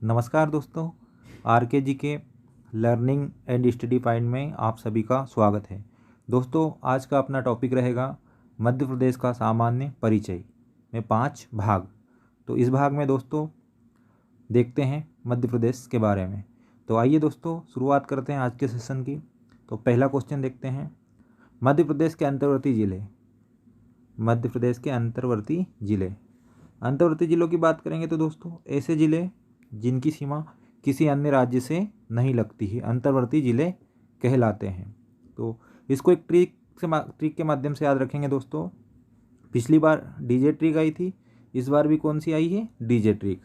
नमस्कार दोस्तों, R G के लर्निंग एंड स्टडी पॉइंट में आप सभी का स्वागत है। दोस्तों, आज का अपना टॉपिक रहेगा मध्य प्रदेश का सामान्य परिचय में 5 भाग। तो इस भाग में दोस्तों देखते हैं मध्य प्रदेश के बारे में। तो आइए दोस्तों शुरुआत करते हैं आज के सेशन की। तो पहला क्वेश्चन देखते हैं, मध्य प्रदेश के अंतर्वर्ती ज़िले। मध्य प्रदेश के अंतर्वर्ती ज़िलों की बात करेंगे तो दोस्तों ऐसे ज़िले जिनकी सीमा किसी अन्य राज्य से नहीं लगती है, अंतर्वर्ती ज़िले कहलाते हैं। तो इसको एक ट्रिक के माध्यम से याद रखेंगे दोस्तों। पिछली बार डीजे ट्रिक आई थी, इस बार भी कौन सी आई है? DJ trick.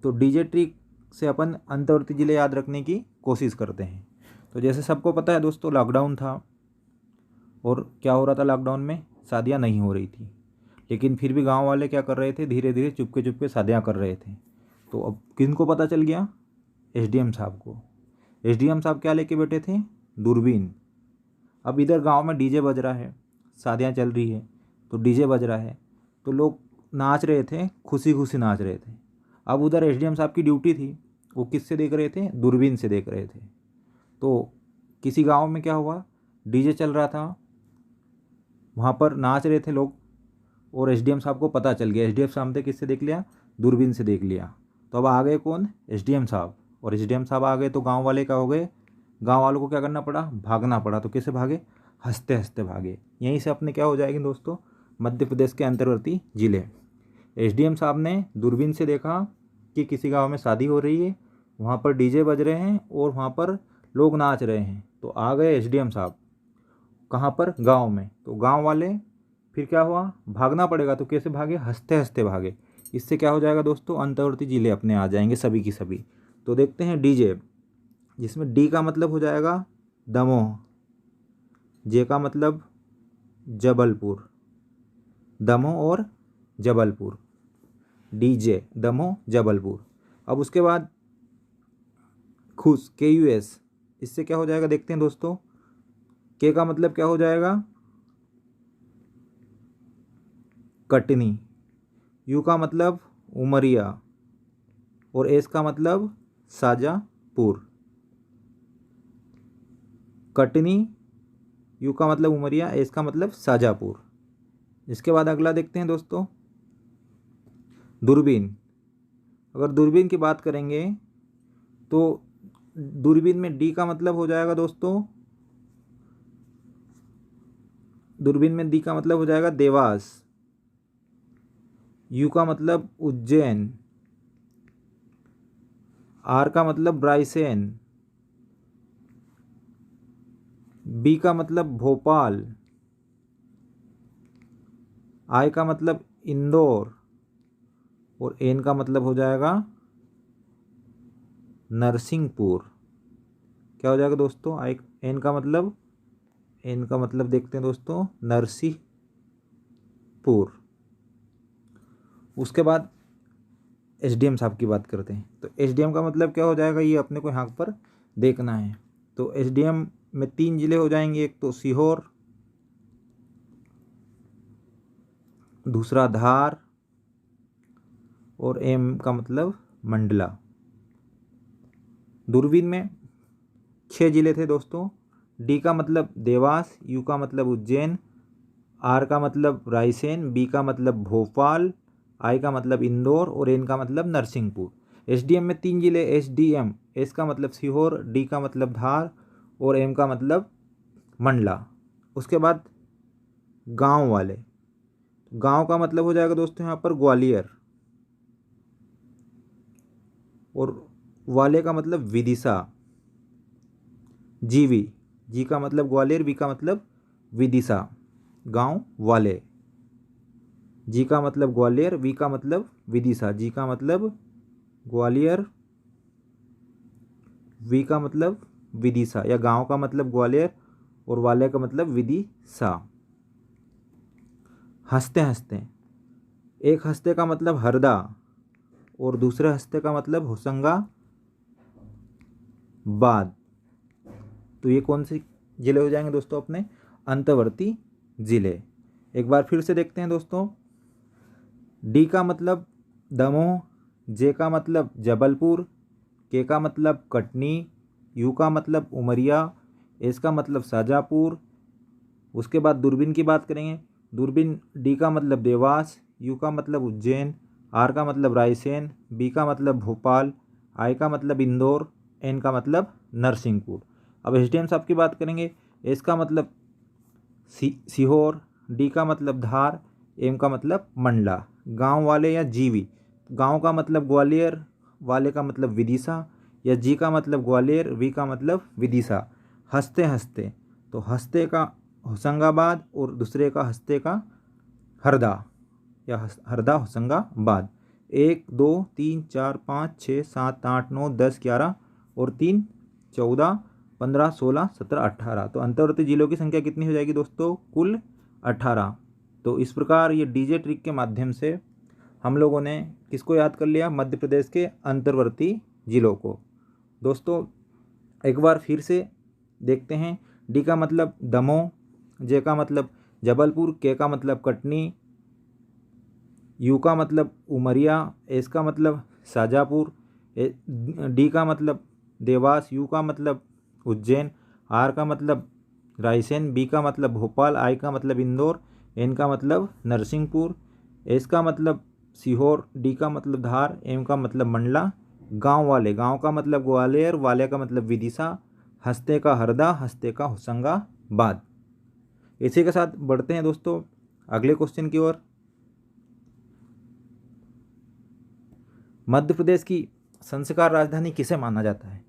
तो डीजे ट्रिक से अपन अंतर्वर्ती ज़िले याद रखने की कोशिश करते हैं। तो जैसे सबको पता है दोस्तों, लॉकडाउन था और क्या हो रहा था लॉकडाउन में? शादियाँ नहीं हो रही थी, लेकिन फिर भी गाँव वाले क्या कर रहे थे? धीरे धीरे चुपके शादियाँ कर रहे थे। तो अब किनको पता चल गया? एसडीएम साहब को। एसडीएम साहब क्या लेके बैठे थे? दूरबीन। अब इधर गांव में डीजे बज रहा है, शादियां चल रही है, तो डीजे बज रहा है, तो लोग नाच रहे थे, खुशी खुशी नाच रहे थे। अब उधर एसडीएम साहब की ड्यूटी थी, वो किससे देख रहे थे? दूरबीन से देख रहे थे। तो किसी गाँव में क्या हुआ? डीजे चल रहा था, वहाँ पर नाच रहे थे लोग, और एसडीएम साहब को पता चल गया। एसडीएम साहब ने किससे देख लिया? दूरबीन से देख लिया। तो अब आ गए कौन? एसडीएम साहब। और एसडीएम साहब आ गए तो गांव वाले क्या हो गए? गांव वालों को क्या करना पड़ा? भागना पड़ा। तो कैसे भागे? हंसते हंसते भागे। यहीं से अपने क्या हो जाएगी दोस्तों? मध्य प्रदेश के अंतर्वर्ती जिले। एसडीएम साहब ने दूरबीन से देखा कि किसी गाँव में शादी हो रही है, वहाँ पर डीजे बज रहे हैं और वहाँ पर लोग नाच रहे हैं। तो आ गए एसडीएम साहब। कहाँ पर? गाँव में। तो गाँव वाले फिर क्या हुआ? भागना पड़ेगा। तो कैसे भागे? हंसते हंसते भागे। इससे क्या हो जाएगा दोस्तों? अंतर्वर्ती जिले अपने आ जाएंगे सभी की सभी। तो देखते हैं डीजे, जिसमें डी का मतलब हो जाएगा दमोह, जे का मतलब जबलपुर, दमोह और जबलपुर, डीजे दमोह जबलपुर। अब उसके बाद खुश, KUS, इससे क्या हो जाएगा देखते हैं दोस्तों। के का मतलब क्या हो जाएगा? कटनी, यू का मतलब उमरिया, और एस का मतलब शाजापुर। कटनी, यू का मतलब उमरिया, एस का मतलब शाजापुर। इसके बाद अगला देखते हैं दोस्तों, दूरबीन। अगर दूरबीन की बात करेंगे तो दूरबीन में डी का मतलब हो जाएगा दोस्तों, दूरबीन में डी का मतलब हो जाएगा देवास, यू का मतलब उज्जैन, आर का मतलब रायसेन, बी का मतलब भोपाल, आई का मतलब इंदौर, और एन का मतलब हो जाएगा नरसिंहपुर। क्या हो जाएगा दोस्तों? आई एन का मतलब, एन का मतलब देखते हैं दोस्तों, नरसिंहपुर। उसके बाद एसडीएम साहब की बात करते हैं। तो एसडीएम का मतलब क्या हो जाएगा? ये अपने को यहाँ पर देखना है। तो एसडीएम में 3 जिले हो जाएंगे, एक तो सीहोर, दूसरा धार, और एम का मतलब मंडला। दूरबीन में 6 जिले थे दोस्तों। डी का मतलब देवास, यू का मतलब उज्जैन, आर का मतलब रायसेन, बी का मतलब भोपाल, आई का मतलब इंदौर, और एन का मतलब नरसिंहपुर। एसडीएम में 3 जिले, एसडीएम, एस का मतलब सीहोर, डी का मतलब धार, और एम का मतलब मंडला। उसके बाद गांव वाले, गांव का मतलब हो जाएगा दोस्तों यहाँ पर ग्वालियर, और वाले का मतलब विदिशा, जीवी, जी का मतलब ग्वालियर, वी का मतलब विदिशा। गांव वाले, जी का मतलब ग्वालियर, वी का मतलब विदिशा, जी का मतलब ग्वालियर, वी का मतलब विदिशा, या गांव का मतलब ग्वालियर और वाले का मतलब विदिशा। हंसते हंसते, एक हंसते का मतलब हरदा और दूसरे हंसते का मतलब होशंगाबाद। तो ये कौन से जिले हो जाएंगे दोस्तों? अपने अंतर्वर्ती जिले। एक बार फिर से देखते हैं दोस्तों। डी का मतलब दमोह, जे का मतलब जबलपुर, के का मतलब कटनी, यू का मतलब उमरिया, एस का मतलब शाजापुर। उसके बाद दूरबीन की बात करेंगे। दूरबीन डी का मतलब देवास, यू का मतलब उज्जैन, आर का मतलब रायसेन, बी का मतलब भोपाल, आई का मतलब इंदौर, एन का मतलब नरसिंहपुर। अब एसडीएम साहब की बात करेंगे। एस का मतलब सीहोर, डी का मतलब धार, एम का मतलब मंडला। गांव वाले या जीवी, गांव का मतलब ग्वालियर, वाले का मतलब विदिशा, या जी का मतलब ग्वालियर, वी का मतलब विदिशा। हंसते हंसते, तो हंसते का होशंगाबाद और दूसरे का हंसते का हरदा, या हरदा होशंगाबाद। 1 2 3 4 5 6 7 8 9 10 11 और 3 14 15 16 17 18। तो अंतर्वर्ती जिलों की संख्या कितनी हो जाएगी दोस्तों? कुल 18। तो इस प्रकार ये डीजे ट्रिक के माध्यम से हम लोगों ने किसको याद कर लिया? मध्य प्रदेश के अंतर्वर्ती जिलों को। दोस्तों एक बार फिर से देखते हैं। डी का मतलब दमोह, जे का मतलब जबलपुर, के का मतलब कटनी, यू का मतलब उमरिया, एस का मतलब शाजापुर, डी का मतलब देवास, यू का मतलब उज्जैन, आर का मतलब रायसेन, बी का मतलब भोपाल, आई का मतलब इंदौर, एन का मतलब नरसिंहपुर, एस का मतलब सीहोर, डी का मतलब धार, एम का मतलब मंडला। गांव वाले, गांव का मतलब ग्वालियर, वाले का मतलब विदिशा, हंसते का हरदा, हंसते का होशंगाबाद। इसी के साथ बढ़ते हैं दोस्तों अगले क्वेश्चन की ओर। मध्य प्रदेश की संस्कार राजधानी किसे माना जाता है?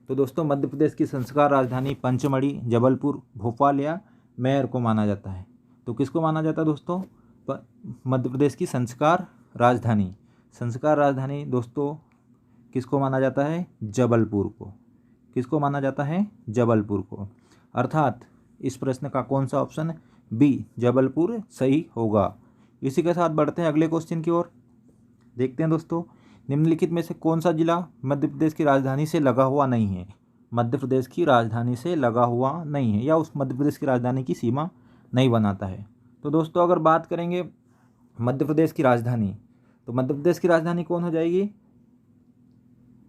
तो दोस्तों मध्य प्रदेश की संस्कार राजधानी पंचमढ़ी, जबलपुर, भोपाल या मैहर को माना जाता है। तो किसको माना जाता है दोस्तों? मध्य प्रदेश की संस्कार राजधानी दोस्तों किसको माना जाता है? जबलपुर को। किसको माना जाता है? जबलपुर को। अर्थात इस प्रश्न का कौन सा ऑप्शन? बी, जबलपुर सही होगा। इसी के साथ बढ़ते हैं अगले क्वेश्चन की ओर। देखते हैं दोस्तों निम्नलिखित में से कौन सा जिला मध्य प्रदेश की राजधानी से लगा हुआ नहीं है? मध्य प्रदेश की राजधानी से लगा हुआ नहीं है या उस मध्य प्रदेश की राजधानी की सीमा नहीं बनाता है। तो दोस्तों अगर बात करेंगे मध्य प्रदेश की राजधानी, तो मध्य प्रदेश की राजधानी कौन हो जाएगी?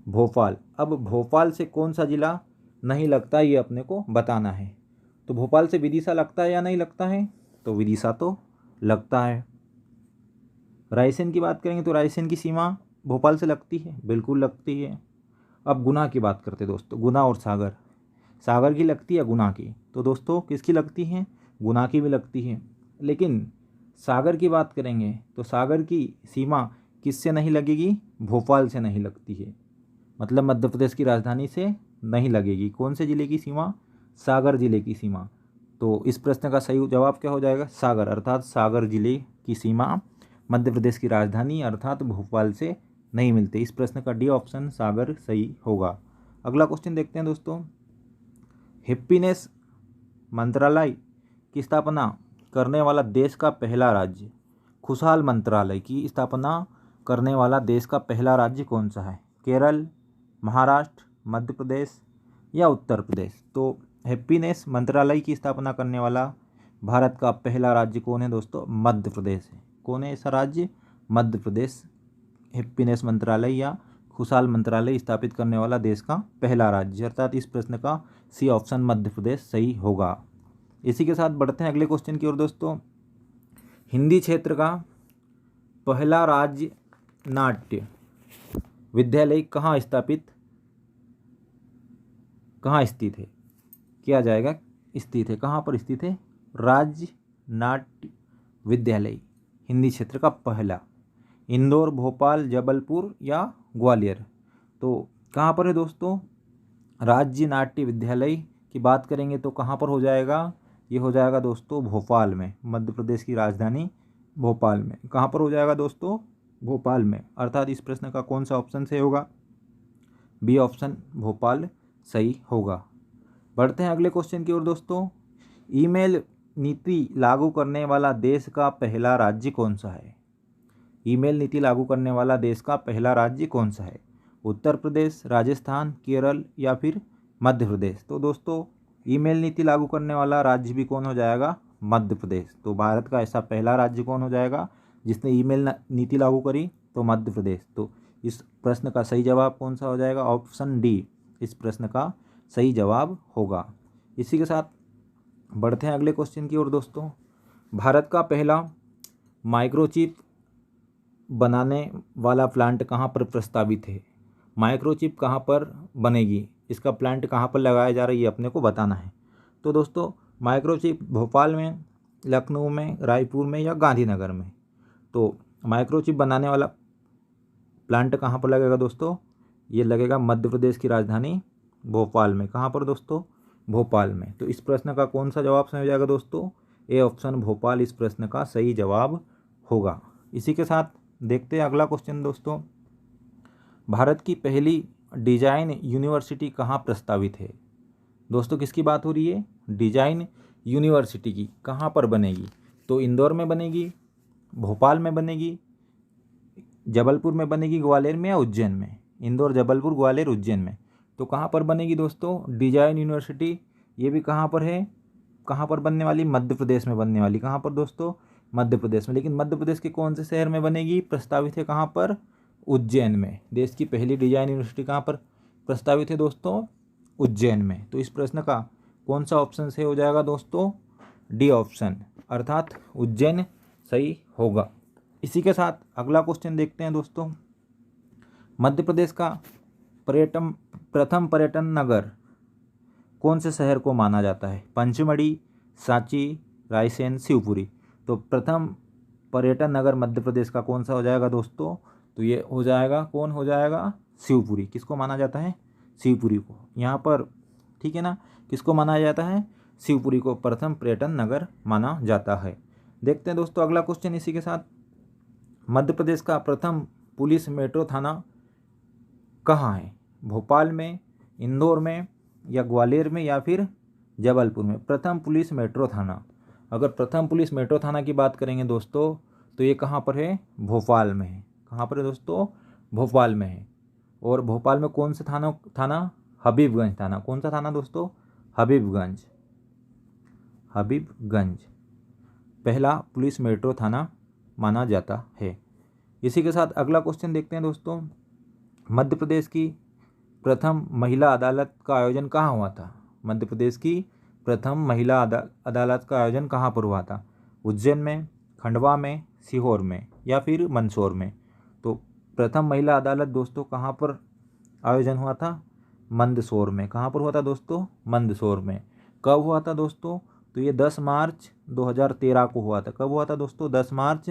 भोपाल। अब भोपाल से कौन सा जिला नहीं लगता ये अपने को बताना है। तो भोपाल से विदिशा लगता है या नहीं लगता है? तो विदिशा तो लगता है। रायसेन की बात करेंगे तो रायसेन की सीमा भोपाल से लगती है, बिल्कुल लगती है। अब गुना की बात करते हैं दोस्तों। गुना और सागर, सागर की लगती है गुना की। तो दोस्तों किसकी लगती है? गुना की भी लगती है। लेकिन सागर की बात करेंगे तो सागर की सीमा किससे नहीं लगेगी? भोपाल से नहीं लगती है। मतलब मध्य प्रदेश की राजधानी से नहीं लगेगी। कौन से जिले की सीमा? सागर जिले की सीमा। तो इस प्रश्न का सही जवाब क्या हो जाएगा? सागर। अर्थात सागर जिले की सीमा मध्य प्रदेश की राजधानी अर्थात भोपाल से नहीं मिलते। इस प्रश्न का डी ऑप्शन सागर सही होगा। अगला क्वेश्चन देखते हैं दोस्तों। हैप्पीनेस मंत्रालय की स्थापना करने वाला देश का पहला राज्य, खुशहाल मंत्रालय की स्थापना करने वाला देश का पहला राज्य कौन सा है? केरल, महाराष्ट्र, मध्य प्रदेश या उत्तर प्रदेश? तो हैप्पीनेस मंत्रालय की स्थापना करने वाला भारत का पहला राज्य कौन है दोस्तों? मध्य प्रदेश है। कौन है ऐसा राज्य? मध्य प्रदेश हैप्पीनेस मंत्रालय या खुशहाल मंत्रालय स्थापित करने वाला देश का पहला राज्य। अर्थात इस प्रश्न का सी ऑप्शन मध्य प्रदेश सही होगा। इसी के साथ बढ़ते हैं अगले क्वेश्चन की ओर दोस्तों। हिंदी क्षेत्र का पहला राज्य नाट्य विद्यालय कहाँ स्थित है? किया जाएगा स्थित है। कहाँ पर स्थित है? राज्य नाट्य विद्यालय हिंदी क्षेत्र का पहला, इंदौर, भोपाल, जबलपुर या ग्वालियर? तो कहाँ पर है दोस्तों? राज्य नाट्य विद्यालय की बात करेंगे तो कहाँ पर हो जाएगा? ये हो जाएगा दोस्तों भोपाल में। मध्य प्रदेश की राजधानी भोपाल में। कहाँ पर हो जाएगा दोस्तों? भोपाल में। अर्थात इस प्रश्न का कौन सा ऑप्शन सही होगा? बी ऑप्शन भोपाल सही होगा। बढ़ते हैं अगले क्वेश्चन की ओर दोस्तों। ईमेल नीति लागू करने वाला देश का पहला राज्य कौन सा है? ईमेल नीति लागू करने वाला देश का पहला राज्य कौन सा है? उत्तर प्रदेश, राजस्थान, केरल या फिर मध्य प्रदेश? तो दोस्तों ईमेल नीति लागू करने वाला राज्य भी कौन हो जाएगा? मध्य प्रदेश। तो भारत का ऐसा पहला राज्य कौन हो जाएगा जिसने ईमेल नीति लागू करी? तो मध्य प्रदेश। तो इस प्रश्न का सही जवाब कौन सा हो जाएगा? ऑप्शन डी इस प्रश्न का सही जवाब होगा। इसी के साथ बढ़ते हैं अगले क्वेश्चन की ओर दोस्तों। भारत का पहला माइक्रोचिप बनाने वाला प्लांट कहाँ पर प्रस्तावित है? माइक्रोचिप कहाँ पर बनेगी, इसका प्लांट कहाँ पर लगाया जा रहा है, ये अपने को बताना है। तो दोस्तों माइक्रोचिप भोपाल में, लखनऊ में, रायपुर में या गांधीनगर में? तो माइक्रोचिप बनाने वाला प्लांट कहाँ पर लगेगा दोस्तों? ये लगेगा मध्य प्रदेश की राजधानी भोपाल में। कहाँ पर दोस्तों? भोपाल में। तो इस प्रश्न का कौन सा जवाब सही हो जाएगा दोस्तों? ए ऑप्शन भोपाल इस प्रश्न का सही जवाब होगा। इसी के साथ देखते हैं अगला क्वेश्चन दोस्तों। भारत की पहली डिजाइन यूनिवर्सिटी कहाँ प्रस्तावित है? दोस्तों किसकी बात हो रही है? डिजाइन यूनिवर्सिटी की। कहाँ पर बनेगी? तो इंदौर में बनेगी, भोपाल में बनेगी, जबलपुर में बनेगी, ग्वालियर में या उज्जैन में? इंदौर, जबलपुर, ग्वालियर, उज्जैन में। तो कहाँ पर बनेगी दोस्तों डिजाइन यूनिवर्सिटी? ये भी कहाँ पर है? कहाँ पर बनने वाली? मध्य प्रदेश में बनने वाली। कहाँ पर दोस्तों? मध्य प्रदेश में। लेकिन मध्य प्रदेश के कौन से शहर में बनेगी? प्रस्तावित है कहाँ पर? उज्जैन में। देश की पहली डिजाइन यूनिवर्सिटी कहाँ पर प्रस्तावित है दोस्तों? उज्जैन में। तो इस प्रश्न का कौन सा ऑप्शन सही हो जाएगा दोस्तों? डी ऑप्शन, अर्थात उज्जैन सही होगा। इसी के साथ अगला क्वेश्चन देखते हैं दोस्तों। मध्य प्रदेश का प्रथम पर्यटन नगर कौन से शहर को माना जाता है? पंचमढ़ी, सांची, रायसेन, शिवपुरी। तो प्रथम पर्यटन नगर मध्य प्रदेश का कौन सा हो जाएगा दोस्तों? तो ये हो जाएगा, कौन हो जाएगा? शिवपुरी। किसको माना जाता है? शिवपुरी को। यहाँ पर ठीक है ना, किसको माना जाता है? शिवपुरी को प्रथम पर्यटन नगर माना जाता है। देखते हैं दोस्तों अगला क्वेश्चन इसी के साथ। मध्य प्रदेश का प्रथम पुलिस मेट्रो थाना कहाँ है? भोपाल में, इंदौर में या ग्वालियर में या फिर जबलपुर में? प्रथम पुलिस मेट्रो थाना, अगर प्रथम पुलिस मेट्रो थाना की बात करेंगे दोस्तों तो ये कहाँ पर है? भोपाल में है। कहाँ पर है दोस्तों? भोपाल में है। और भोपाल में कौन सा थाना? हबीबगंज थाना। कौन सा थाना दोस्तों? हबीबगंज। हबीबगंज पहला पुलिस मेट्रो थाना माना जाता है। इसी के साथ अगला क्वेश्चन देखते हैं दोस्तों। मध्य प्रदेश की प्रथम महिला अदालत का आयोजन कहाँ हुआ था? मध्य प्रदेश की प्रथम महिला अदालत का आयोजन कहाँ पर हुआ था? उज्जैन में, खंडवा में, सीहोर में या फिर मंदसौर में? तो प्रथम महिला अदालत दोस्तों कहाँ पर आयोजन हुआ था? मंदसौर में। कहाँ पर हुआ था दोस्तों? मंदसौर में। कब हुआ था दोस्तों? तो ये 10 मार्च 2013 को हुआ था। कब हुआ था दोस्तों? 10 मार्च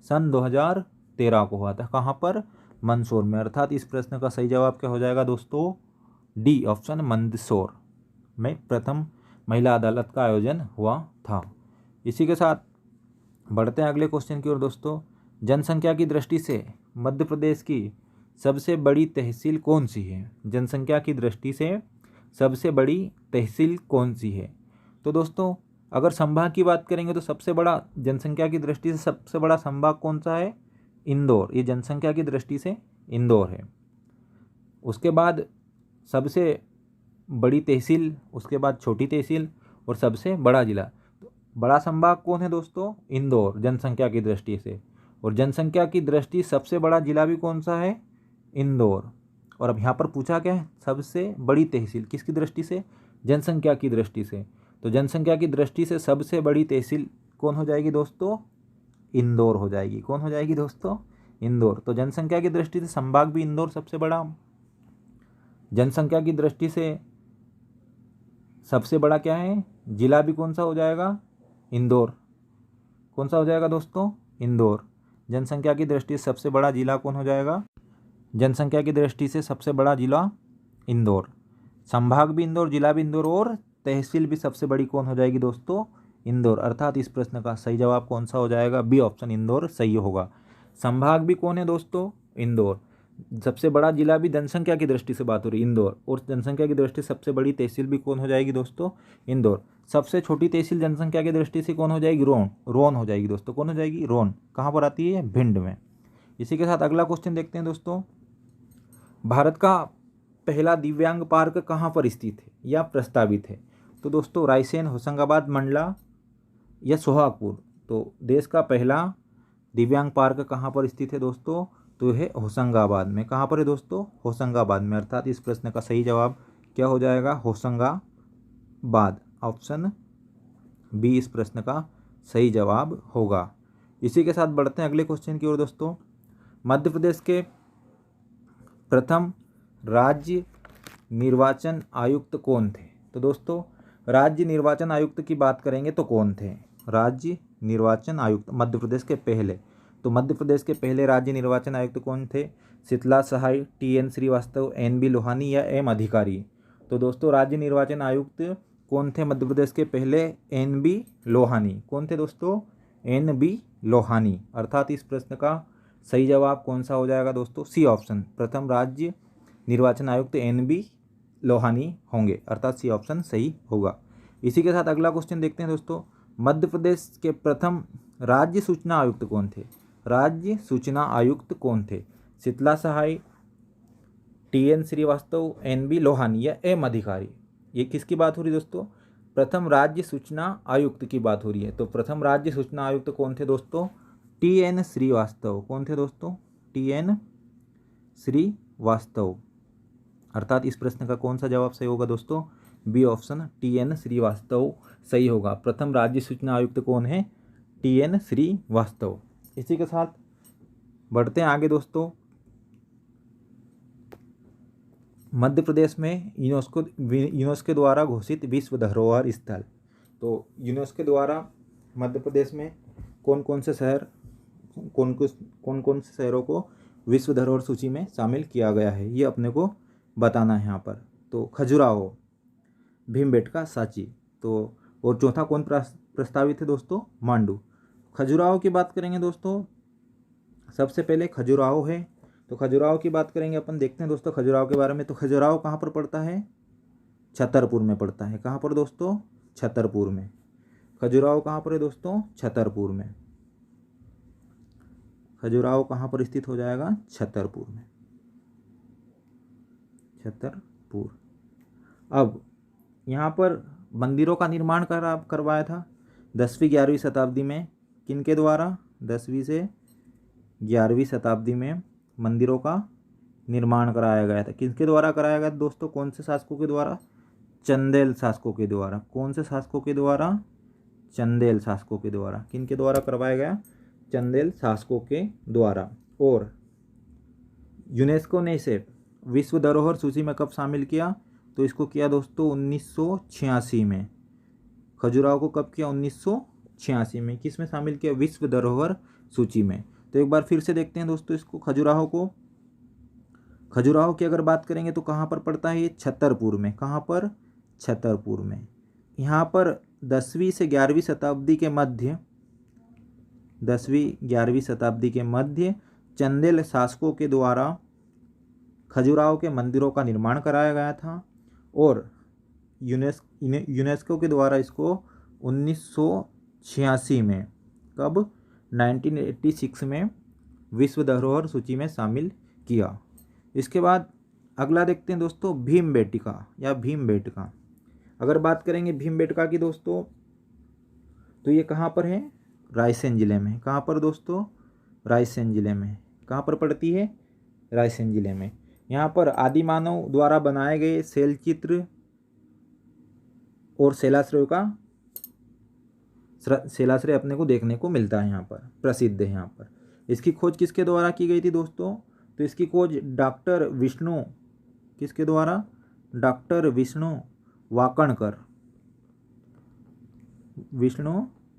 सन 2013 को हुआ था। कहाँ पर? मंदसौर में। अर्थात इस प्रश्न का सही जवाब क्या हो जाएगा दोस्तों? डी ऑप्शन, मंदसौर में प्रथम महिला अदालत का आयोजन हुआ था। इसी के साथ बढ़ते हैं अगले क्वेश्चन की ओर दोस्तों। जनसंख्या की दृष्टि से मध्य प्रदेश की सबसे बड़ी तहसील कौन सी है? जनसंख्या की दृष्टि से सबसे बड़ी तहसील कौन सी है? तो दोस्तों अगर संभाग की बात करेंगे तो सबसे बड़ा जनसंख्या की दृष्टि से सबसे बड़ा संभाग कौन सा है? इंदौर। ये जनसंख्या की दृष्टि से इंदौर है। उसके बाद सबसे बड़ी तहसील, उसके बाद छोटी तहसील और सबसे बड़ा जिला। तो बड़ा संभाग कौन है दोस्तों? इंदौर, जनसंख्या की दृष्टि से। और जनसंख्या की दृष्टि सबसे बड़ा जिला भी कौन सा है? इंदौर। और अब यहाँ पर पूछा क्या है? सबसे बड़ी तहसील किसकी दृष्टि से? जनसंख्या की दृष्टि से। तो जनसंख्या की दृष्टि से सबसे बड़ी तहसील कौन हो जाएगी दोस्तों? इंदौर हो जाएगी। कौन हो जाएगी दोस्तों? इंदौर। तो जनसंख्या की दृष्टि से संभाग भी इंदौर सबसे बड़ा, जनसंख्या की दृष्टि से सबसे बड़ा क्या है? जिला भी कौन सा हो जाएगा? इंदौर। कौन सा हो जाएगा दोस्तों? इंदौर। जनसंख्या की दृष्टि से सबसे बड़ा जिला कौन हो जाएगा? जनसंख्या की दृष्टि से सबसे बड़ा जिला इंदौर। संभाग भी इंदौर, जिला भी इंदौर और तहसील भी सबसे बड़ी कौन हो जाएगी दोस्तों? इंदौर। अर्थात इस प्रश्न का सही जवाब कौन सा हो जाएगा? बी ऑप्शन, इंदौर सही होगा। संभाग भी कौन है दोस्तों? इंदौर। सबसे बड़ा जिला भी जनसंख्या की दृष्टि से बात हो रही है, इंदौर। और जनसंख्या की दृष्टि से सबसे बड़ी तहसील भी कौन हो जाएगी दोस्तों? इंदौर। सबसे छोटी तहसील जनसंख्या की दृष्टि से कौन हो जाएगी? रोन हो जाएगी दोस्तों। कौन हो जाएगी? रोन। कहाँ पर आती है? भिंड में। इसी के साथ अगला क्वेश्चन देखते हैं दोस्तों। भारत का पहला दिव्यांग पार्क कहाँ पर स्थित है या प्रस्तावित है? तो दोस्तों रायसेन, होशंगाबाद, मंडला या सोहागपुर? तो देश का पहला दिव्यांग पार्क कहाँ पर स्थित है दोस्तों? तो है होशंगाबाद में। कहाँ पर है दोस्तों? होशंगाबाद में। अर्थात इस प्रश्न का सही जवाब क्या हो जाएगा? होशंगाबाद। ऑप्शन बी इस प्रश्न का सही जवाब होगा। इसी के साथ बढ़ते हैं अगले क्वेश्चन की ओर दोस्तों। मध्य प्रदेश के प्रथम राज्य निर्वाचन आयुक्त कौन थे? तो दोस्तों राज्य निर्वाचन आयुक्त की बात करेंगे तो कौन थे? राज्य निर्वाचन आयुक्त मध्य प्रदेश के पहले, तो मध्य प्रदेश के पहले राज्य निर्वाचन आयुक्त कौन थे? शीतला सहाय, टी.एन. श्रीवास्तव, एन.बी. लोहानी या एम. अधिकारी? तो दोस्तों राज्य निर्वाचन आयुक्त कौन थे मध्य प्रदेश के पहले? एन.बी. लोहानी। कौन थे दोस्तों? एन.बी. लोहानी। अर्थात इस प्रश्न का सही जवाब कौन सा हो जाएगा दोस्तों? सी ऑप्शन, प्रथम राज्य निर्वाचन आयुक्त एन.बी. लोहानी होंगे। अर्थात सी ऑप्शन सही होगा। इसी के साथ अगला क्वेश्चन देखते हैं दोस्तों। मध्य प्रदेश के प्रथम राज्य सूचना आयुक्त कौन थे? राज्य सूचना आयुक्त कौन थे? शीतला सहाय, टी.एन. श्रीवास्तव, एन.बी. लोहानी या एम. अधिकारी? ये किसकी बात हो रही है दोस्तों? प्रथम राज्य सूचना आयुक्त की बात हो रही है। तो प्रथम राज्य सूचना आयुक्त कौन थे दोस्तों? टी.एन. श्रीवास्तव। कौन थे दोस्तों? टी.एन. श्रीवास्तव। अर्थात इस प्रश्न का कौन सा जवाब सही होगा दोस्तों? B option, TN. श्रीवास्तव सही होगा। प्रथम राज्य सूचना आयुक्त कौन है? टी.एन. श्रीवास्तव। इसी के साथ बढ़ते हैं आगे दोस्तों। मध्य प्रदेश में यूनेस्को द्वारा घोषित विश्व धरोहर स्थल। तो यूनेस्को द्वारा मध्य प्रदेश में कौन कौन से शहरों को विश्व धरोहर सूची में शामिल किया गया है, ये अपने को बताना है यहाँ पर। तो खजुराहो, भीमबेटका, सांची। तो और चौथा कौन प्रस्तावित है दोस्तों? मांडू। खजुराहो की बात करेंगे दोस्तों, सबसे पहले खजुराहो है। तो खजुराहो की बात करेंगे अपन, देखते हैं दोस्तों खजुराहो के बारे में। तो खजुराहो कहाँ पर पड़ता है? छतरपुर में पड़ता है। कहाँ पर दोस्तों? छतरपुर में। खजुराहो कहाँ पर है दोस्तों? छतरपुर में। खजुराहो कहाँ पर स्थित हो जाएगा? छतरपुर में। छतरपुर। अब यहाँ पर मंदिरों का निर्माण करवाया था 10वीं 11वीं शताब्दी में। किनके द्वारा? 10वीं से 11वीं शताब्दी में मंदिरों का निर्माण कराया गया था। किसके द्वारा कराया गया दोस्तों? कौन से शासकों के द्वारा? चंदेल शासकों के द्वारा। कौन से शासकों के द्वारा? चंदेल शासकों के द्वारा। किनके द्वारा करवाया गया? चंदेल शासकों के द्वारा। और यूनेस्को ने इसे विश्व धरोहर सूची में कब शामिल किया? तो इसको किया दोस्तों 1986 में। खजुराहो को कब किया? 1986 में। किस में शामिल किया? विश्व धरोहर सूची में। तो एक बार फिर से देखते हैं दोस्तों इसको, खजुराहो को। खजुराहो की अगर बात करेंगे तो कहाँ पर पड़ता है? ये छतरपुर में। कहाँ पर? छतरपुर में। यहाँ पर 10वीं से 11वीं शताब्दी के मध्य 10वीं 11वीं शताब्दी के मध्य चंदेल शासकों के द्वारा खजुराहो के मंदिरों का निर्माण कराया गया था। और यूनेस्को के द्वारा इसको 1986 में, कब? 1986 में विश्व धरोहर सूची में शामिल किया। इसके बाद अगला देखते हैं दोस्तों, भीमबेटका या भीमबेटका। अगर बात करेंगे भीमबेटका की दोस्तों, तो ये कहाँ पर है? रायसेन जिले में। कहाँ पर दोस्तों? रायसेन जिले में। कहाँ पर पड़ती है? रायसेन जिले में। यहाँ पर आदिमानव द्वारा बनाए गए शैल चित्र और शैलाश्रय अपने को देखने को मिलता है, यहाँ पर प्रसिद्ध है। यहाँ पर इसकी खोज किसके द्वारा की गई थी दोस्तों? तो इसकी खोज डॉक्टर विष्णु, किसके द्वारा? डॉक्टर विष्णु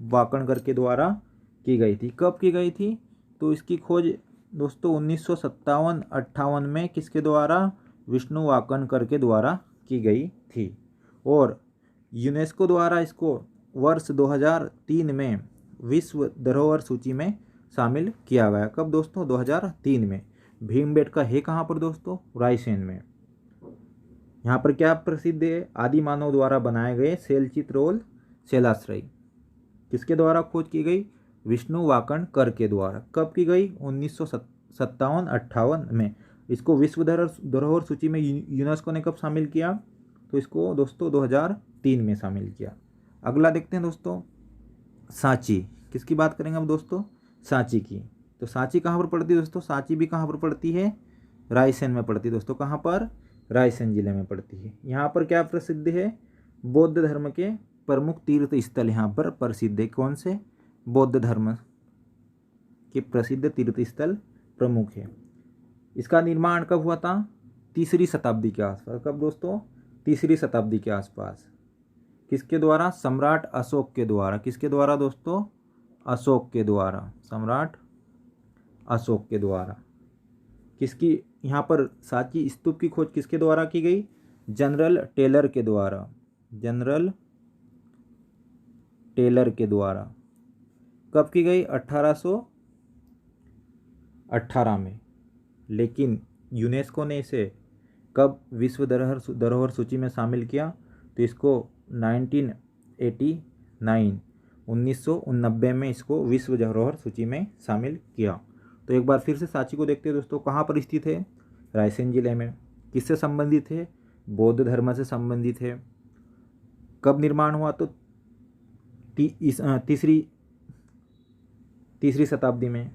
वाकणकर के द्वारा की गई थी। कब की गई थी? तो इसकी खोज दोस्तों 1957-58 में किसके द्वारा? विष्णु वाकणकर के द्वारा की गई थी। और यूनेस्को द्वारा इसको वर्ष 2003 में विश्व धरोहर सूची में शामिल किया गया। कब दोस्तों? 2003 में। भीमबेटका है कहाँ पर दोस्तों? रायसेन में। यहाँ पर क्या प्रसिद्ध है? आदि मानव द्वारा बनाए गए शैल चित्र और शैलाश्रय। किसके द्वारा खोज की गई? विष्णु वाकणकर के द्वारा। कब की गई? 1957-58 में। इसको विश्व धरोहर सूची में यूनेस्को ने कब शामिल किया? तो इसको दोस्तों 2003 में शामिल किया। अगला देखते हैं दोस्तों, सांची। किसकी बात करेंगे हम दोस्तों? सांची की। तो सांची कहाँ पर पड़ती है दोस्तों? सांची भी कहाँ पर पड़ती है? रायसेन में पड़ती है दोस्तों। कहाँ पर? रायसेन जिले में पड़ती है। यहाँ पर क्या प्रसिद्ध है? बौद्ध धर्म के प्रमुख तीर्थ स्थल यहाँ पर प्रसिद्ध है। कौन से? बौद्ध धर्म के प्रसिद्ध तीर्थ स्थल प्रमुख है। इसका निर्माण कब हुआ था? 3री शताब्दी के आसपास। कब दोस्तों? 3री शताब्दी के आसपास। किसके द्वारा? सम्राट अशोक के द्वारा। किसके द्वारा दोस्तों? अशोक के द्वारा। सम्राट अशोक के द्वारा। किसकी यहाँ पर सांची स्तूप की खोज किसके द्वारा की गई? जनरल टेलर के द्वारा। जनरल टेलर के द्वारा। कब की गई? 1818 में। लेकिन यूनेस्को ने इसे कब विश्व धरोहर सूची में शामिल किया? तो इसको 1989 में इसको विश्व धरोहर सूची में शामिल किया। तो एक बार फिर से सांची को देखते हैं दोस्तों। कहाँ पर स्थित है? रायसेन जिले में। किससे संबंधित है? बौद्ध धर्म से संबंधित है। कब निर्माण हुआ? तो तीसरी शताब्दी में।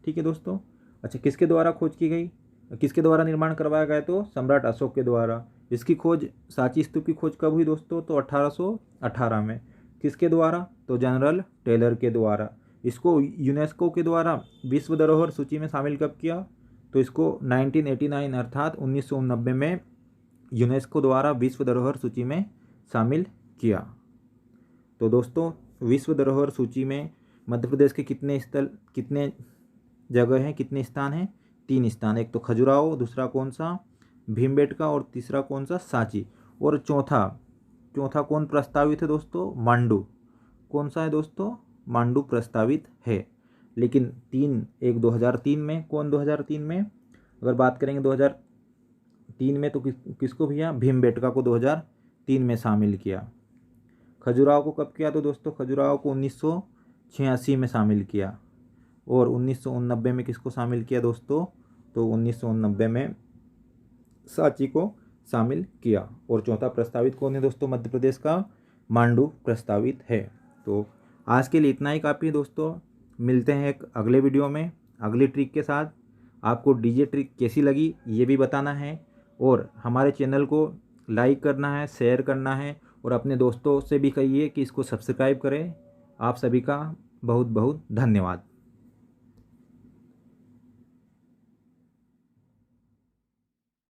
ठीक है दोस्तों। अच्छा, किसके द्वारा खोज की गई? किसके द्वारा निर्माण करवाया गया? तो सम्राट अशोक के द्वारा। इसकी खोज, सांची स्तूप की खोज कब हुई दोस्तों? तो 1818 में। किसके द्वारा? तो जनरल टेलर के द्वारा। इसको यूनेस्को के द्वारा विश्व धरोहर सूची में शामिल कब किया? तो इसको 1989 अर्थात 1989 में यूनेस्को द्वारा विश्व धरोहर सूची में शामिल किया। तो दोस्तों, विश्व धरोहर सूची में मध्य प्रदेश के कितने जगह हैं, कितने स्थान हैं? 3 स्थान। एक तो खजुराहो, दूसरा कौन सा? भीमबेटका, और तीसरा कौन सा? सांची। और चौथा कौन प्रस्तावित है दोस्तों? मांडू। कौन सा है दोस्तों? मांडू प्रस्तावित है। लेकिन 2003 में। कौन 2003 में? अगर बात करेंगे 2003 में तो किसको भैया? भीमबेटका को 2003 में शामिल किया। खजुराहो को कब किया? तो दोस्तों खजुराहो को 1986 में शामिल किया। और 1989 में किसको शामिल किया दोस्तों? तो 1989 में सांची को शामिल किया। और चौथा प्रस्तावित कौन है दोस्तों? मध्य प्रदेश का मांडू प्रस्तावित है। तो आज के लिए इतना ही काफ़ी है दोस्तों। मिलते हैं एक अगले वीडियो में अगली ट्रिक के साथ। आपको डीजे ट्रिक कैसी लगी ये भी बताना है, और हमारे चैनल को लाइक करना है, शेयर करना है, और अपने दोस्तों से भी कहिए कि इसको सब्सक्राइब करें। आप सभी का बहुत बहुत धन्यवाद।